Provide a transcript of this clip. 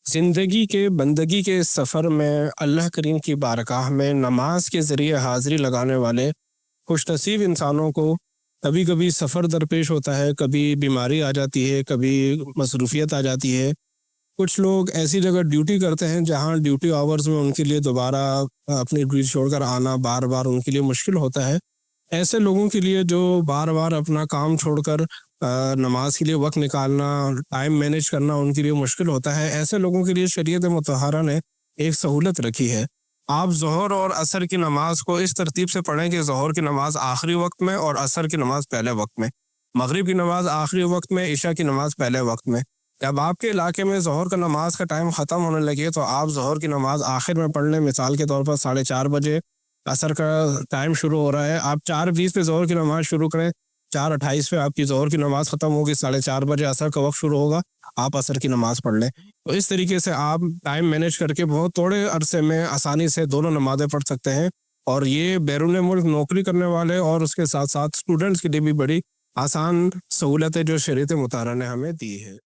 زندگی کے بندگی کے اس سفر میں اللہ کریم کی بارگاہ میں نماز کے ذریعے حاضری لگانے والے خوش نصیب انسانوں کو کبھی کبھی سفر درپیش ہوتا ہے، کبھی بیماری آ جاتی ہے، کبھی مصروفیت آ جاتی ہے۔ کچھ لوگ ایسی جگہ ڈیوٹی کرتے ہیں جہاں ڈیوٹی آورز میں ان کے لیے دوبارہ اپنی ڈیوٹی چھوڑ کر آنا بار بار ان کے لیے مشکل ہوتا ہے۔ ایسے لوگوں کے لیے جو بار بار اپنا کام چھوڑ کر نماز کے لیے وقت نکالنا، ٹائم مینیج کرنا ان کے لیے مشکل ہوتا ہے، ایسے لوگوں کے لیے شریعت مطہرہ نے ایک سہولت رکھی ہے۔ آپ ظہر اور عصر کی نماز کو اس ترتیب سے پڑھیں کہ ظہر کی نماز آخری وقت میں اور عصر کی نماز پہلے وقت میں، مغرب کی نماز آخری وقت میں، عشاء کی نماز پہلے وقت میں۔ جب آپ کے علاقے میں ظہر کا نماز کا ٹائم ختم ہونے لگے تو آپ ظہر کی نماز آخر میں پڑھ لیں، مثال کے طور پر 4:30 عصر کا ٹائم شروع ہو رہا ہے، آپ 4:20 پہ ظہر کی نماز شروع کریں، 4:28 پہ آپ کی ظہر کی نماز ختم ہوگی، 4:30 عصر کا وقت شروع ہوگا، آپ عصر کی نماز پڑھ لیں۔ تو اس طریقے سے آپ ٹائم مینیج کر کے بہت تھوڑے عرصے میں آسانی سے دونوں نمازیں پڑھ سکتے ہیں، اور یہ بیرون ملک نوکری کرنے والے اور اس کے ساتھ ساتھ اسٹوڈنٹس کے لیے بھی بڑی آسان سہولت ہے جو شریعت مطہرہ نے ہمیں دی ہے۔